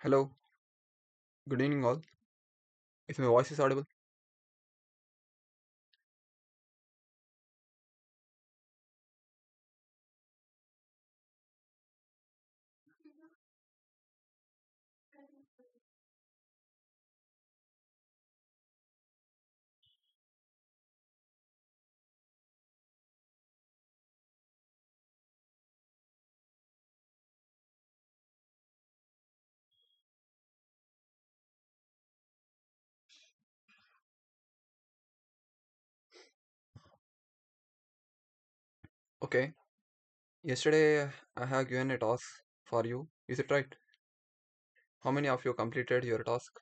Hello, good evening all. If my voice is audible. Okay, yesterday I have given a task for you. Is it right? How many of you completed your task?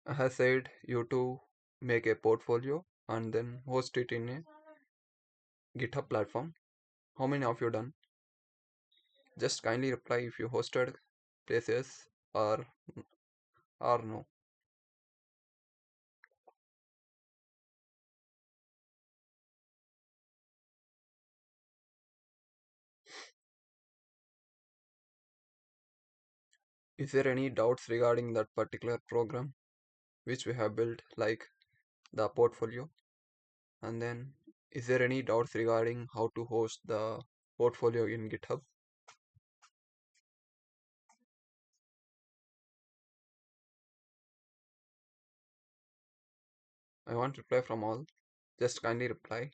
I have said you to make a portfolio and then host it in a GitHub platform. How many of you done? Just kindly reply if you hosted places or no. Is there any doubts regarding that particular program which we have built like the portfolio? And then is there any doubts regarding how to host the portfolio in GitHub? I want reply from all. Just kindly reply.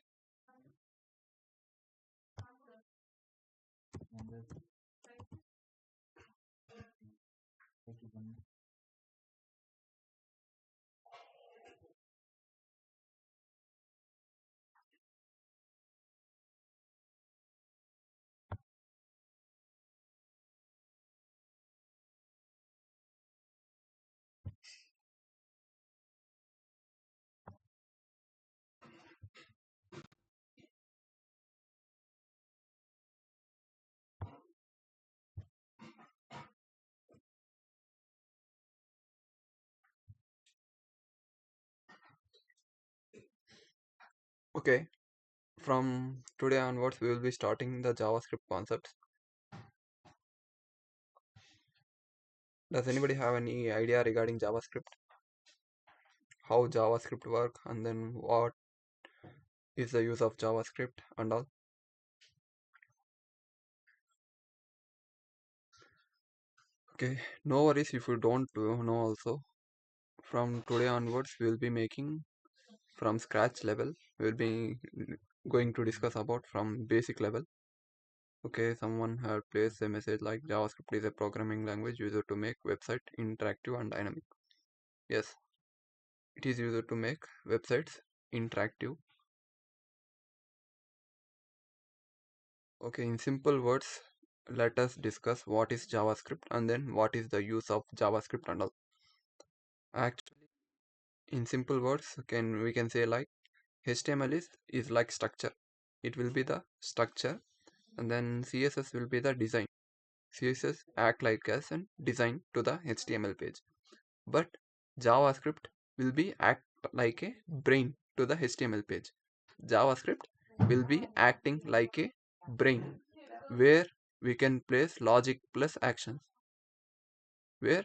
Okay, from today onwards, we will be starting the JavaScript concepts. Does anybody have any idea regarding JavaScript? How JavaScript work and then what is the use of JavaScript and all? Okay, no worries if you don't know also. From today onwards, we will be making from scratch level. We will be going to discuss about from basic level. Okay, someone had placed a message like JavaScript is a programming language used to make website interactive and dynamic. Yes, it is used to make websites interactive. Okay, in simple words, let us discuss what is JavaScript and then what is the use of JavaScript and all. Actually, in simple words, can we can say like HTML is like structure. It will be the structure, and then CSS will be the design. CSS act like as a design to the HTML page. But JavaScript will be act like a brain to the HTML page. JavaScript will be acting like a brain where we can place logic plus actions, where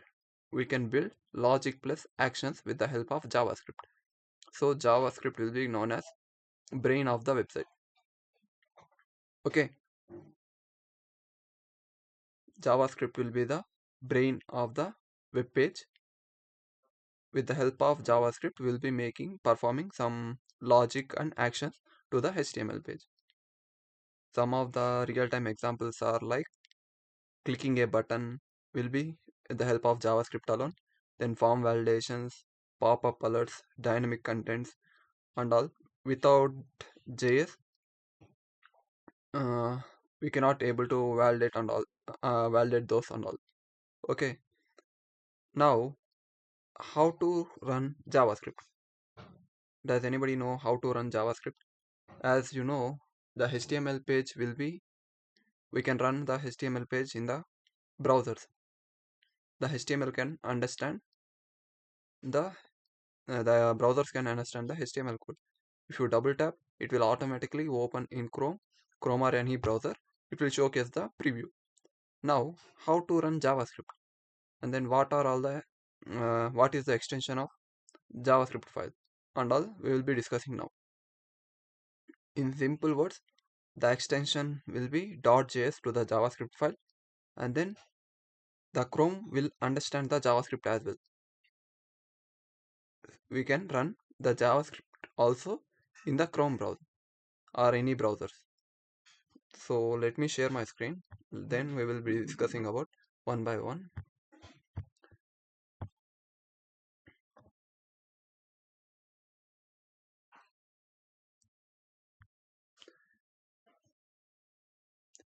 we can build logic plus actions with the help of JavaScript. So JavaScript will be known as brain of the website. Okay, JavaScript will be the brain of the web page. With the help of JavaScript, we'll be performing some logic and actions to the HTML page. Some of the real-time examples are like clicking a button will be with the help of JavaScript alone, then form validations, pop-up alerts, dynamic contents, and all. Without JS, uh, we cannot able to validate and all, validate those and all. Okay, now how to run JavaScript? Does anybody know how to run JavaScript? As you know, the HTML page will be, we can run the HTML page in the browsers. The HTML can understand the browsers can understand the HTML code. If you double tap, it will automatically open in Chrome or any browser. It will showcase the preview. Now, how to run JavaScript, and then what is the extension of JavaScript file, and all we will be discussing now. In simple words, the extension will be .js to the JavaScript file, and then the Chrome will understand the JavaScript as well. We can run the JavaScript also in the Chrome browser or any browsers. So let me share my screen. Then we will be discussing about one by one.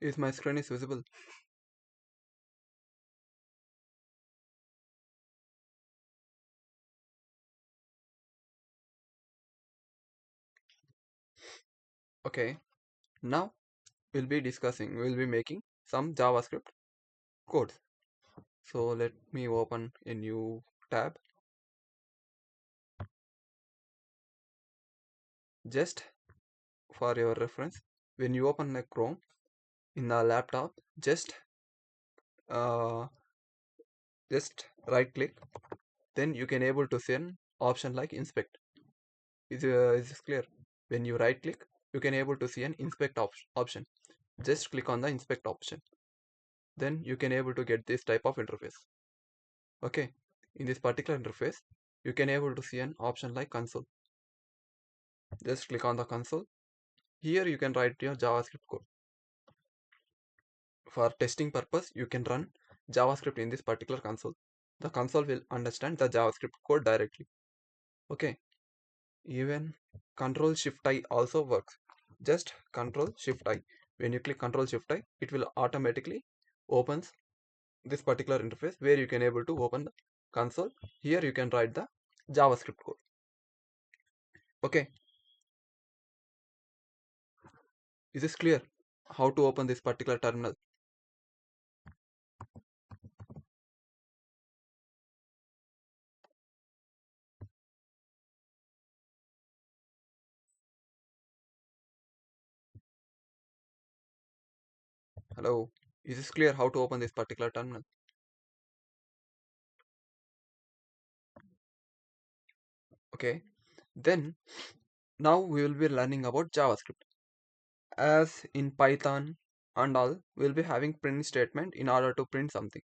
Is my screen is visible? Okay. Now we'll be making some JavaScript code. So let me open a new tab. Just for your reference, when you open a Chrome in the laptop, uh, just right click, then you can able to see an option like inspect. Is this clear? When you right click, you can able to see an inspect option. Just click on the inspect option. Then you can able to get this type of interface. Okay, in this particular interface, you can able to see an option like console. Just click on the console. Here you can write your JavaScript code. For testing purpose, you can run JavaScript in this particular console. The console will understand the JavaScript code directly. Okay, even Control Shift I also works. Just Control Shift I. When you click Control Shift I, it will automatically opens this particular interface where you can able to open the console. Here you can write the JavaScript code. Okay, is this clear? How to open this particular terminal? Hello, is this clear how to open this particular terminal? Okay, then now we will be learning about JavaScript. As in Python and all, we'll be having print statement in order to print something.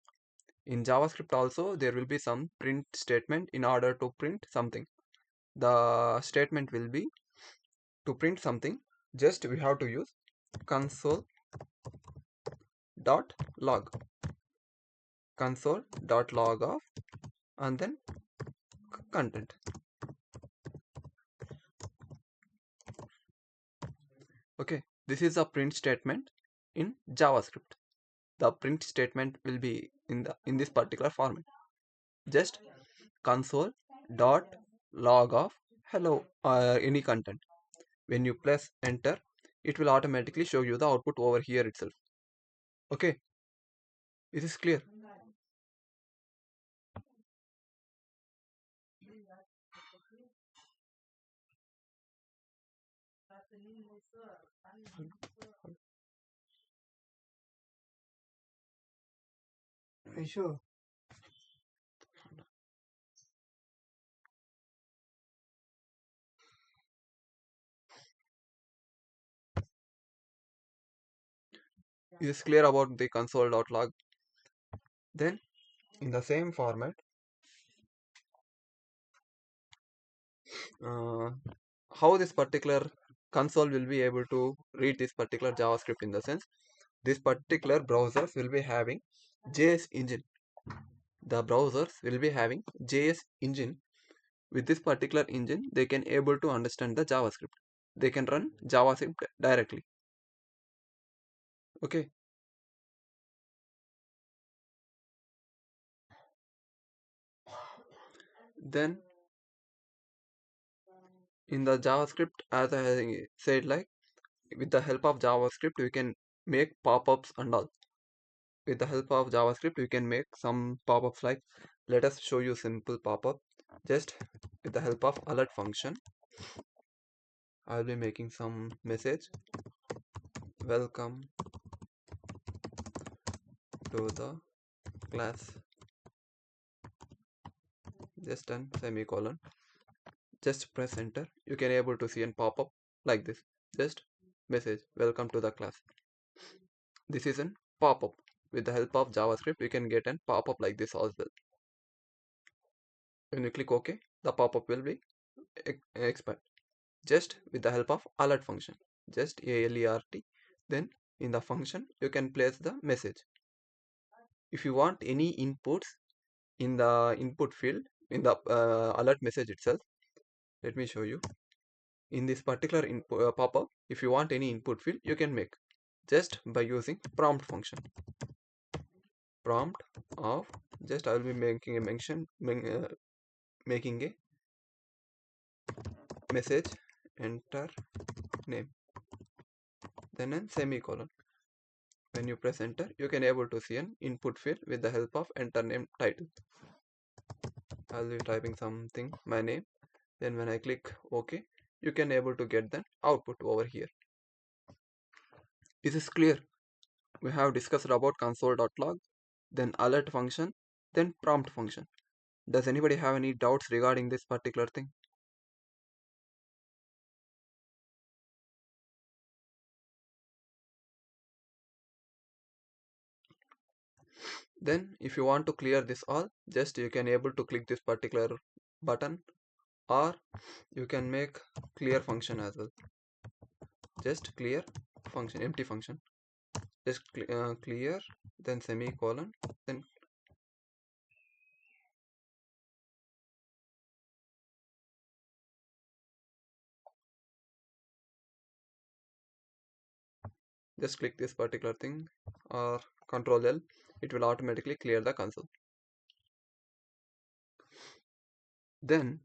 In JavaScript also, there will be some print statement in order to print something. The statement will be to print something, just we have to use console.log, console.log of, and then content. Okay, this is a print statement in JavaScript. The print statement will be in this particular format. Just console.log of hello or any content. When you press enter, it will automatically show you the output over here itself. Okay, is this clear? Sure. Is this clear about the console.log? Then in the same format, uh, how this particular console will be able to read this particular JavaScript, in the sense this particular browsers will be having JS engine. The browsers will be having JS engine. With this particular engine, they can able to understand the JavaScript. They can run JavaScript directly. Okay, then in the JavaScript, as I said, like with the help of JavaScript, we can make pop-ups and all. With the help of JavaScript, we can make some pop-ups like, let us show you simple pop-up. Just with the help of alert function, I'll be making some message. Welcome to the class. Just an semicolon. Just press enter. You can able to see a pop-up like this. Just message. Welcome to the class. This is a pop-up. With the help of JavaScript, you can get a pop-up like this as well. When you click OK, the pop-up will be expand. Just with the help of alert function. Just alert. Then in the function, you can place the message. If you want any inputs in the input field, in the alert message itself, let me show you. In this particular pop-up, if you want any input field, you can make just by using prompt function. Prompt of, just I will be making a making a message, enter name, then a semicolon. When you press enter, you can able to see an input field with the help of enter name title. I'll be typing something, my name. Then when I click OK, you can able to get the output over here. Is this clear? We have discussed about console.log, then alert function, then prompt function. Does anybody have any doubts regarding this particular thing? Then if you want to clear this all, just you can able to click this particular button, or you can make clear function as well. Just clear function, empty function. Just clear, then semicolon, then just click this particular thing, or Control L. It will automatically clear the console. Then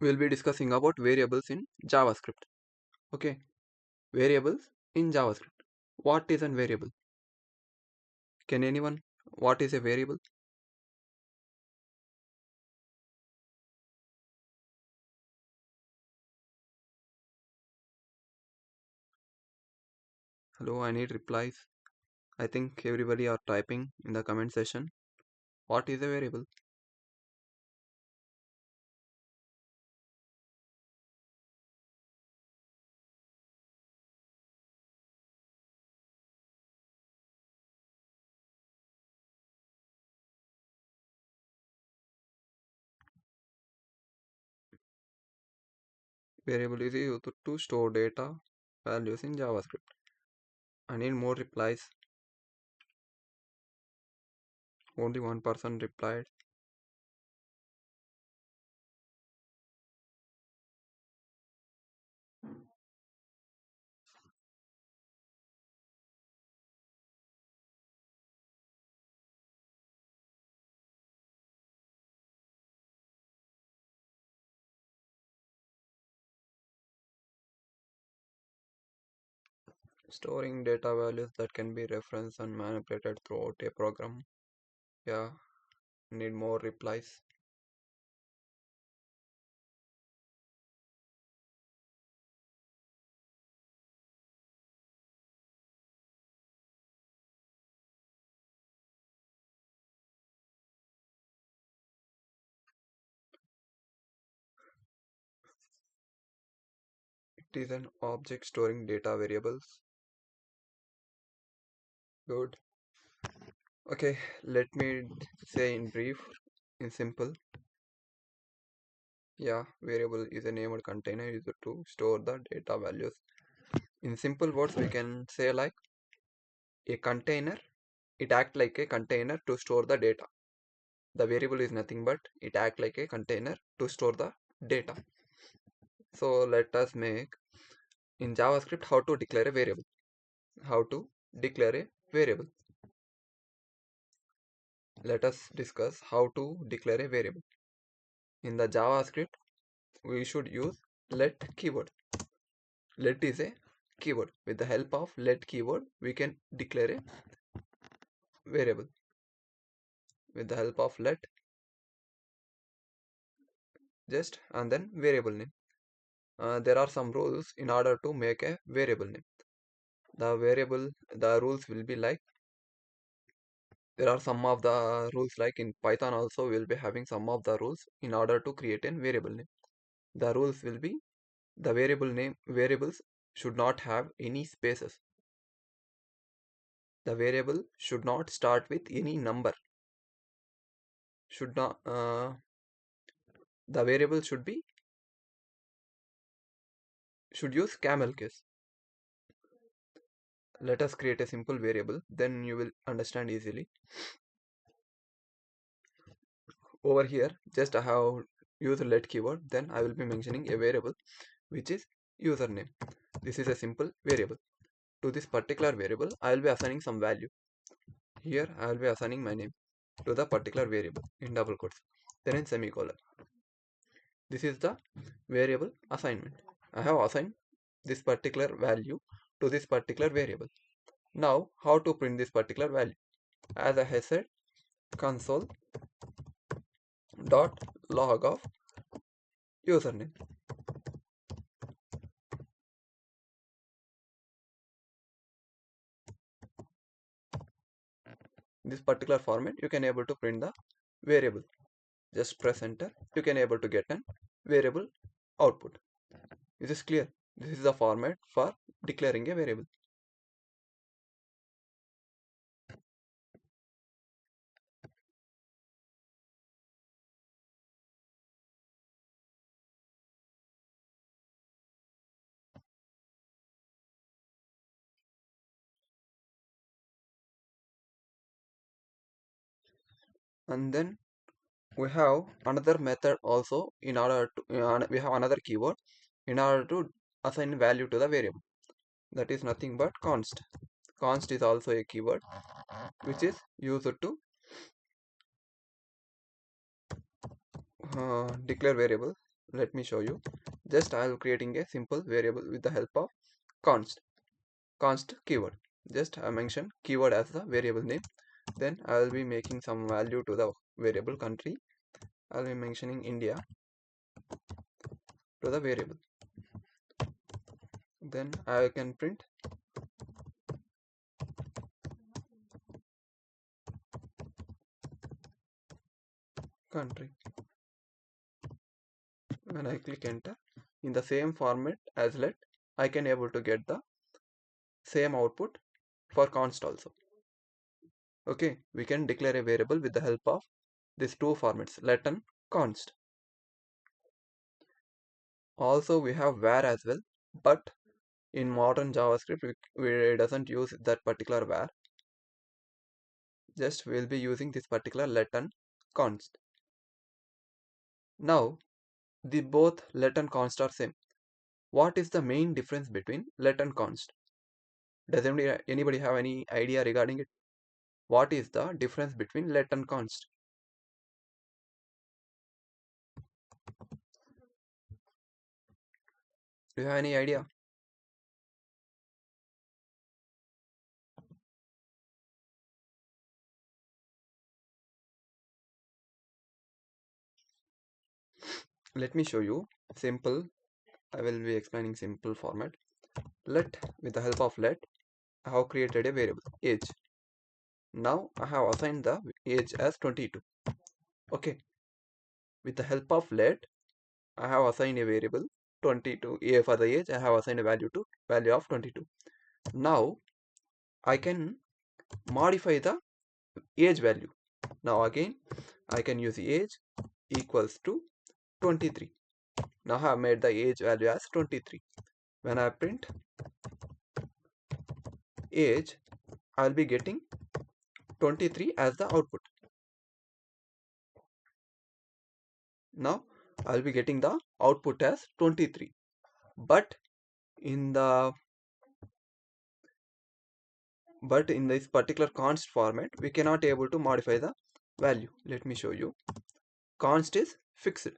we'll be discussing about variables in JavaScript. Okay, variables in JavaScript. What is a variable? Can anyone? What is a variable? Hello, I need replies. I think everybody are typing in the comment section. What is a variable? Variable is used to store data values in JavaScript. I need more replies. Only one person replied. Storing data values that can be referenced and manipulated throughout a program. Yeah, need more replies. It is an object storing data variables. Good. Okay, let me say in brief, in simple. Yeah, variable is a named container used to store the data values. In simple words, we can say like a container. It acts like a container to store the data. The variable is nothing but it acts like a container to store the data. So let us make in JavaScript how to declare a variable. How to declare a variable. Let us discuss how to declare a variable. In the JavaScript, we should use let keyword. Let is a keyword. With the help of let keyword, we can declare a variable. With the help of let, just and then variable name. There are some rules in order to make a variable name. The rules will be like, there are some of the rules like in Python also we'll be having some of the rules in order to create a variable name. The rules will be, the variables should not have any spaces. The variable should not start with any number. Should not The variable should use camel case. Let us create a simple variable, then you will understand easily. Over here, just I have used let keyword, then I will be mentioning a variable which is username. This is a simple variable. To this particular variable, I will be assigning some value. Here, I will be assigning my name to the particular variable in double quotes, then in semicolon. This is the variable assignment. I have assigned this particular value to this particular variable. Now, how to print this particular value? As I have said, console dot log of username. In this particular format, you can able to print the variable. Just press enter. You can able to get an variable output. This is clear. This is the format for declaring a variable. And then we have another method also in order to we have another keyword in order to assign value to the variable. That is nothing but const. Const is also a keyword which is used to declare variable. Let me show you. Just I am creating a simple variable with the help of const keyword. Just I mention keyword as the variable name. Then I will be making some value to the variable country. I will be mentioning India to the variable. Then I can print country. When I click enter, in the same format as let, I can able to get the same output for const also. Okay, we can declare a variable with the help of these two formats, let and const. Also we have var as well, but in modern JavaScript we doesn't use that particular var. Just we'll be using this particular let and const. Now the both let and const are same. What is the main difference between let and const? Does anybody have any idea regarding it? What is the difference between let and const? Do you have any idea? Let me show you. Simple. I will be explaining simple format. Let, with the help of let, I have created a variable age. Now I have assigned the age as 22. Okay. With the help of let, I have assigned a variable 22. A for the age, I have assigned a value of 22. Now I can modify the age value. Now again I can use age equals to 23. Now I have made the age value as 23. When I print age, I will be getting 23 as the output. Now I will be getting the output as 23. But in the in this particular const format, we cannot able to modify the value. Let me show you. Const is fixed.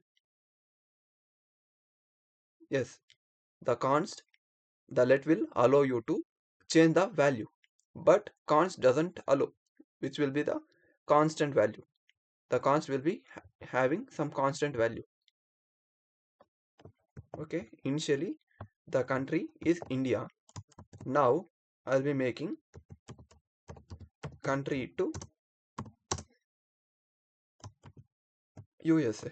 Yes, the const, the let will allow you to change the value, but const doesn't allow, which will be the constant value. The const will be having some constant value. Okay, initially the country is India. Now I'll be making country to USA.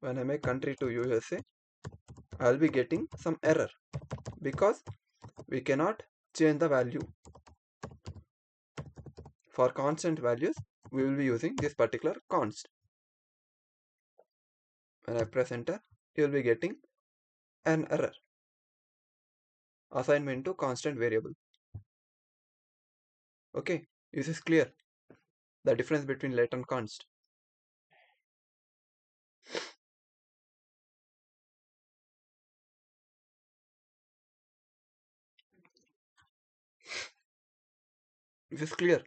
When I make country to USA, I'll be getting some error because we cannot change the value. For constant values, we will be using this particular const. When I press enter, you will be getting an error. Assignment to constant variable. Okay, this is clear. The difference between let and const. This is clear.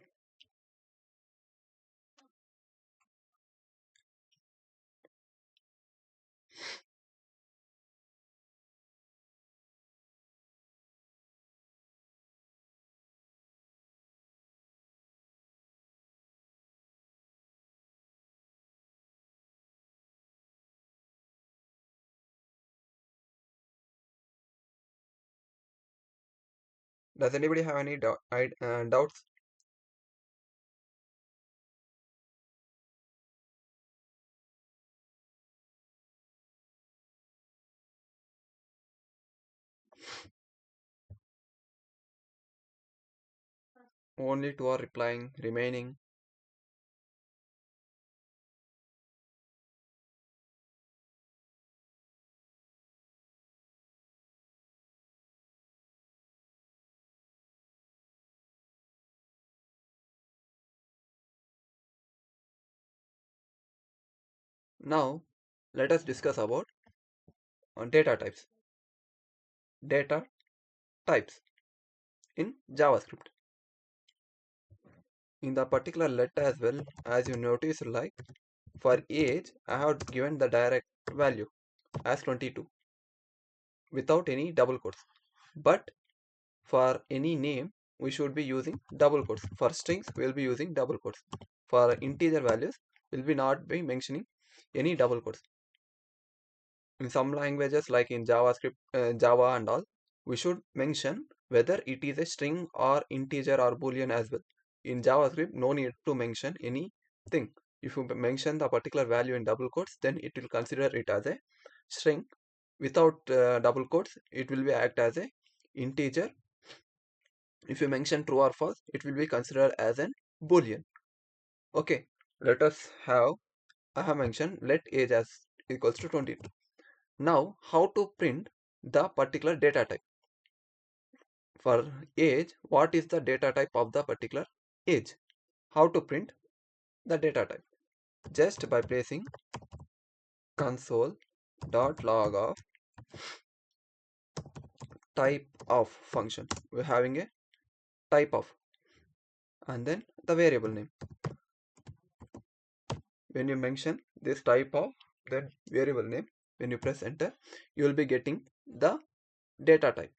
Does anybody have any doubts? Only two are replying, remaining. Now, let us discuss about data types. Data types in JavaScript. In the particular let as well, as you notice, like for age, I have given the direct value as 22 without any double quotes. But for any name, we should be using double quotes. For strings, we will be using double quotes. For integer values, we will be not be mentioning any double quotes. In some languages like in JavaScript, Java and all, we should mention whether it is a string or integer or boolean as well. In JavaScript, no need to mention anything. If you mention the particular value in double quotes, then it will consider it as a string. Without double quotes, it will be act as a integer. If you mention true or false, it will be considered as an boolean. Okay, let us have, I have mentioned let age as equals to 22. Now, how to print the particular data type? For age, what is the data type of the particular age? How to print the data type? Just by placing console.log of type of function. We're having a type of and then the variable name. When you mention this type of that variable name, when you press enter, you will be getting the data type.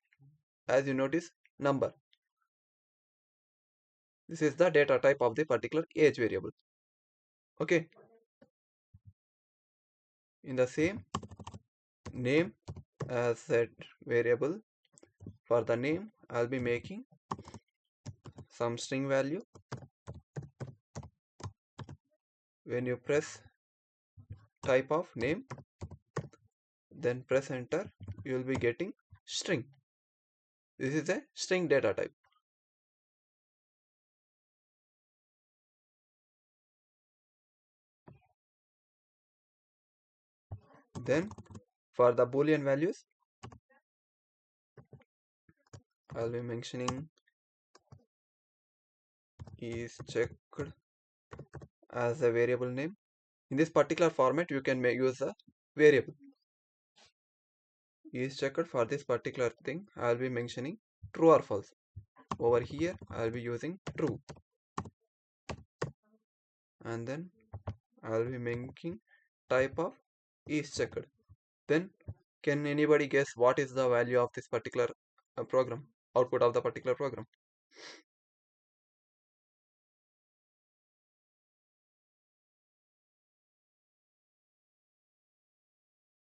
As you notice, number. This is the data type of the particular age variable. Okay. In the same name as set variable, for the name I'll be making some string value. When you press type of name, then press enter, you will be getting string. This is a string data type. Then for the boolean values, I'll be mentioning is checked as a variable name. In this particular format, you can use a variable. Is checked for this particular thing, I'll be mentioning true or false. Over here, I'll be using true. And then I'll be making type of is checked. Then can anybody guess what is the value of this particular program, output of the particular program?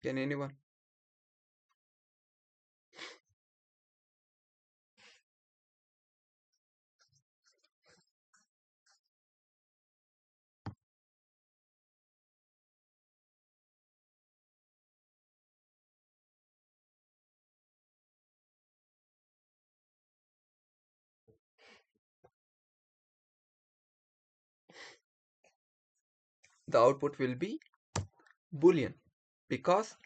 Can anyone? The output will be boolean, because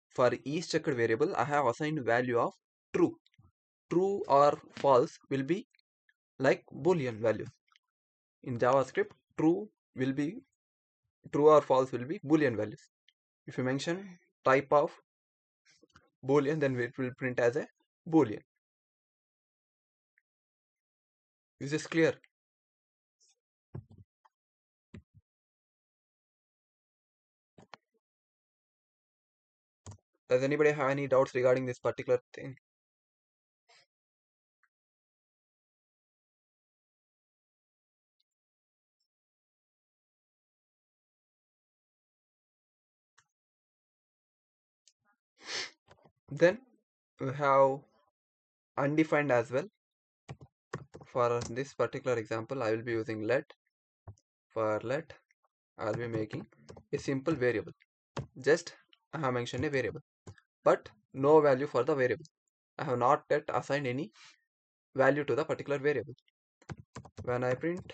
for each checked variable I have assigned value of true. True or false will be like boolean values. In JavaScript, will be true or false will be boolean values. If you mention type of boolean, then it will print as a boolean. Is this clear? Does anybody have any doubts regarding this particular thing? Then we have undefined as well. For this particular example, I will be using let. For let, I will be making a simple variable. Just I have mentioned a variable, but no value for the variable. I have not yet assigned any value to the particular variable. When I print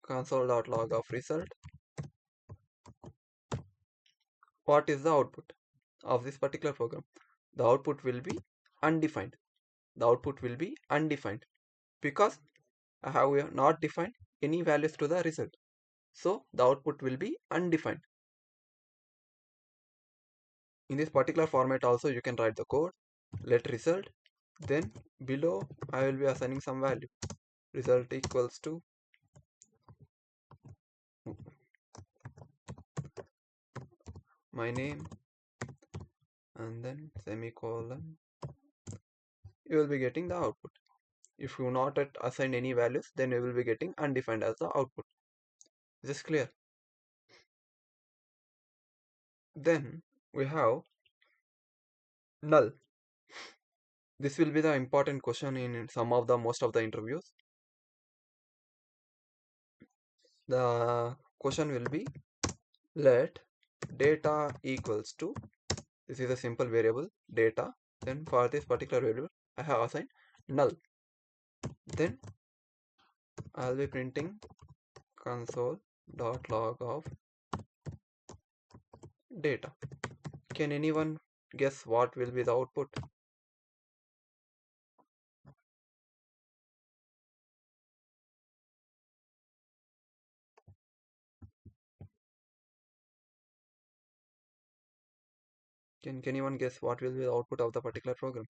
console.log of result, what is the output of this particular program? The output will be undefined. The output will be undefined because I have not defined any values to the result. So the output will be undefined. In this particular format also you can write the code, let result, then below I will be assigning some value. Result equals to my name and then semicolon. You will be getting the output. If you not assign any values, then you will be getting undefined as the output. Is this clear? Then we have null. This will be the important question in some of the most of the interviews. The question will be let data equals to, this is a simple variable data, then for this particular variable I have assigned null. Then I'll be printing console.log of data. Can anyone guess what will be the output? Can anyone guess what will be the output of the particular program?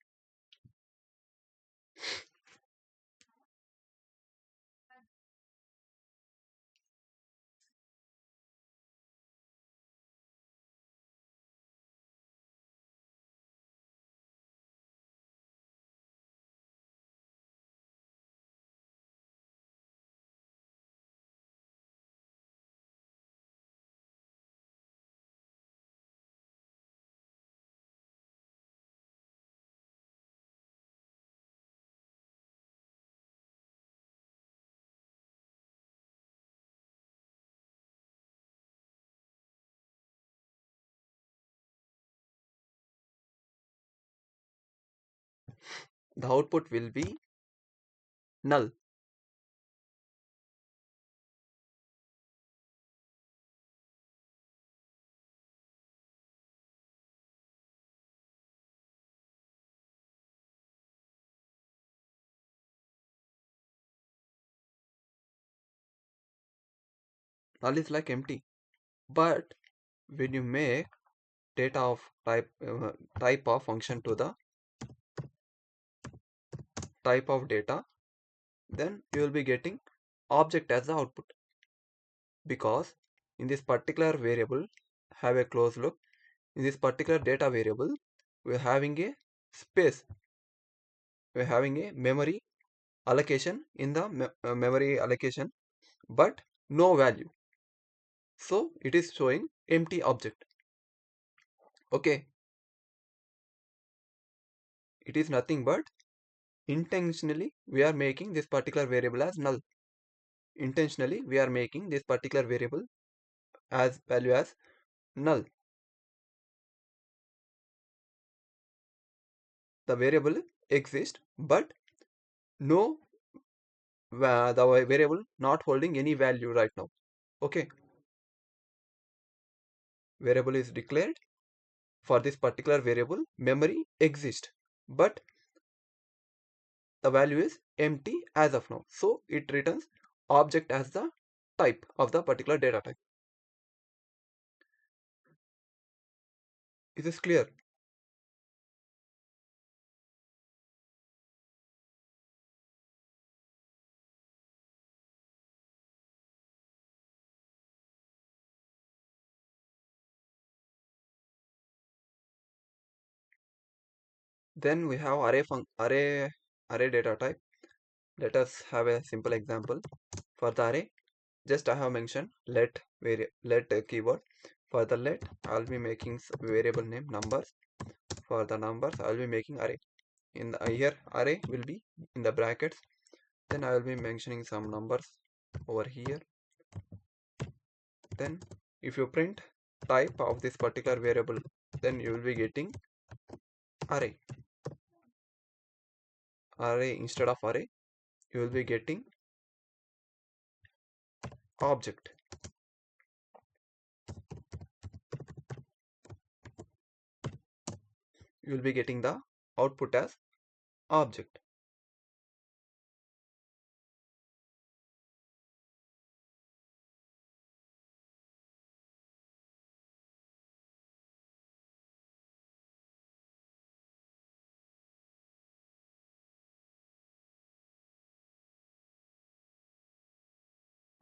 The output will be null. Null is like empty. But when you make data of type of function to the type of data, then you will be getting object as the output, because in this particular variable, have a close look, in this particular data variable we are having a space, we are having a memory allocation in the memory allocation, but no value. So it is showing empty object. Okay, it is nothing but intentionally we are making this particular variable as null. Intentionally we are making this particular variable as value as null. The variable exists, but no the variable not holding any value right now. Okay, variable is declared. For this particular variable memory exists, but the value is empty as of now, so it returns object as the type of the particular data type. Is this clear? Then we have array data type. Let us have a simple example. For the array, just I have mentioned let keyword. For the let, I'll be making variable name numbers. For the numbers, I'll be making array. In the here array will be in the brackets. Then I will be mentioning some numbers over here. Then if you print type of this particular variable, then you will be getting array. Array instead of array, you will be getting object. You will be getting the output as object.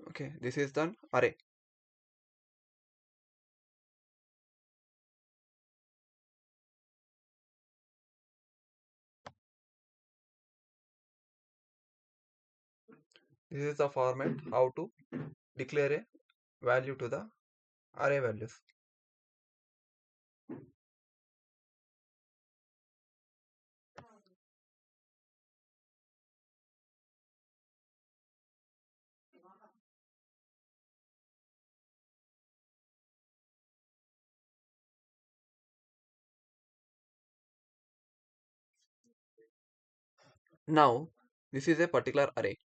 Okay, this is done array. This is the format how to declare a value to the array values. Now this is a particular array.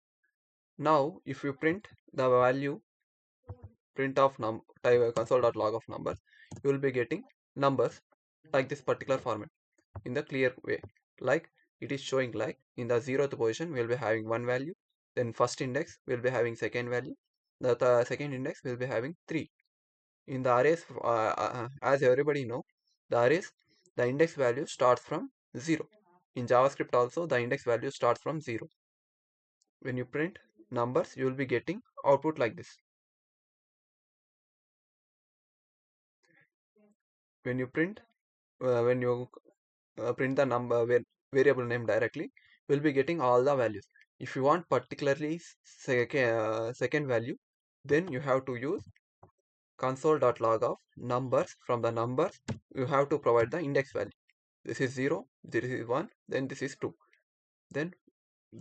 Now if you print the value, print of type console.log of numbers, you will be getting numbers like this particular format in the clear way. Like it is showing, like in the 0th position we will be having one value, then first index will be having second value, the second index will be having 3. In the arrays, as everybody know, the arrays, the index value starts from 0. In JavaScript also the index value starts from 0. When you print numbers, you will be getting output like this. When you print when you print the number variable name directly, we'll be getting all the values. If you want particularly second value, then you have to use console.log of numbers. From the numbers, you have to provide the index value. This is 0, this is 1, then this is 2. Then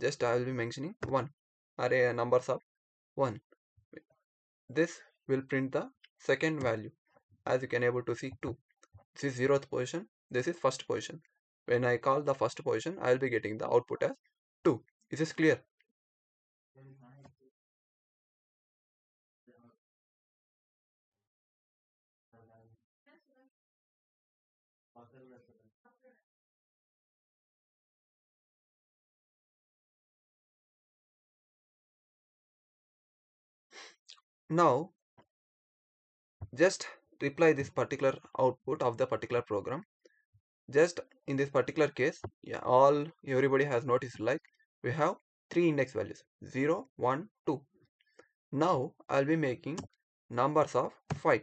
just I will be mentioning 1, array numbers of 1. This will print the second value. As you can able to see, 2. This is 0th position, this is first position. When I call the first position, I will be getting the output as 2. Is this clear? Now just reply this particular output of the particular program. Just in this particular case, yeah, everybody has noticed, like we have 3 index values, 0, 1, 2. Now I'll be making numbers of 5.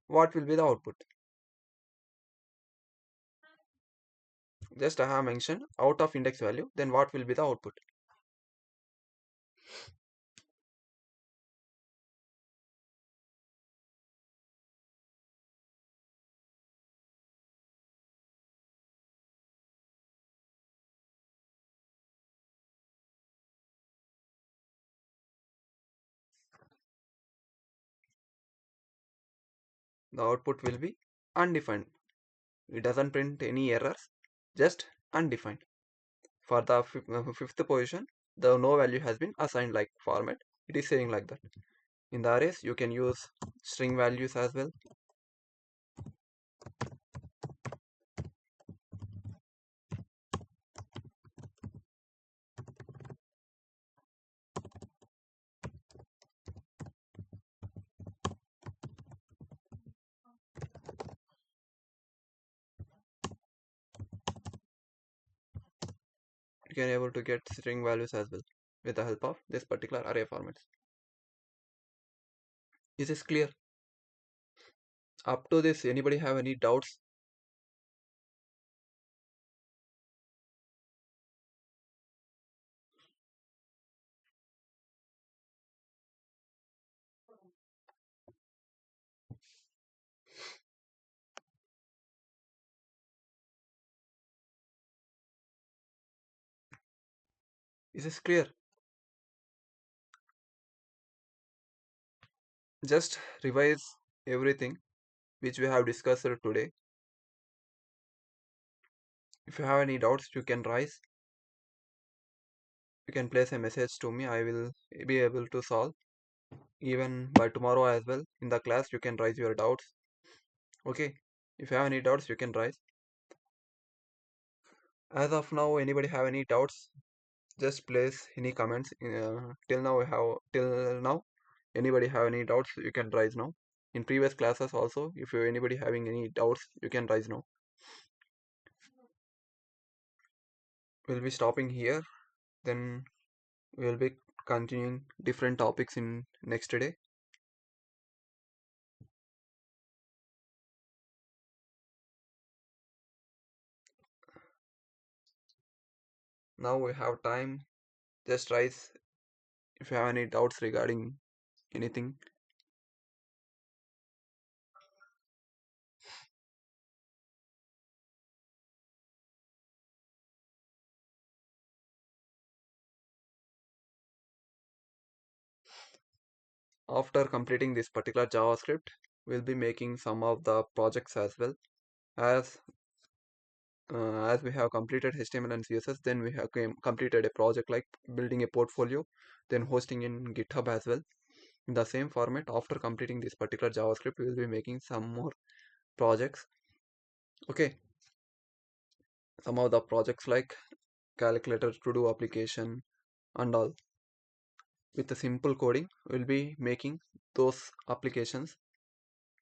What will be the output? Just I have mentioned out of index value, then what will be the output? the output will be undefined. It doesn't print any errors, just undefined. For the fifth position, the no value has been assigned like format. It is saying like that. In the arrays, you can use string values as well. You can able to get string values as well with the help of this particular array formats. Is this clear? Up to this, anybody have any doubts? Is this clear? Just revise everything which we have discussed today. If you have any doubts, you can raise. You can place a message to me. I will be able to solve. Even by tomorrow as well. In the class, you can raise your doubts. Okay. If you have any doubts, you can raise. As of now, anybody have any doubts? Just place any comments. Till now. Anybody have any doubts? You can raise now. In previous classes also, if you anybody having any doubts, you can raise now. We'll be stopping here. Then we'll be continuing different topics in next day. Now we have time. Just raise if you have any doubts regarding anything. After completing this particular JavaScript, we'll be making some of the projects as well. As as we have completed HTML and CSS, then we have completed a project like building a portfolio, then hosting in GitHub as well. In the same format, after completing this particular JavaScript, we will be making some more projects. Okay, some of the projects like calculator to do application and all. With the simple coding, we'll be making those applications.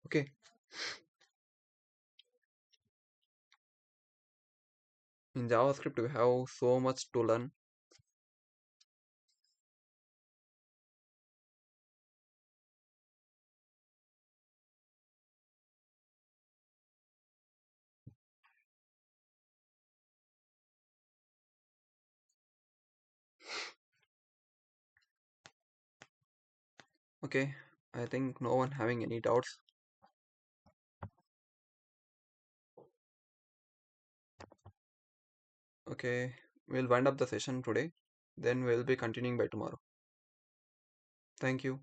Okay, in JavaScript, we have so much to learn. Okay, I think no one having any doubts. Okay, we'll wind up the session today. Then we'll be continuing by tomorrow. Thank you.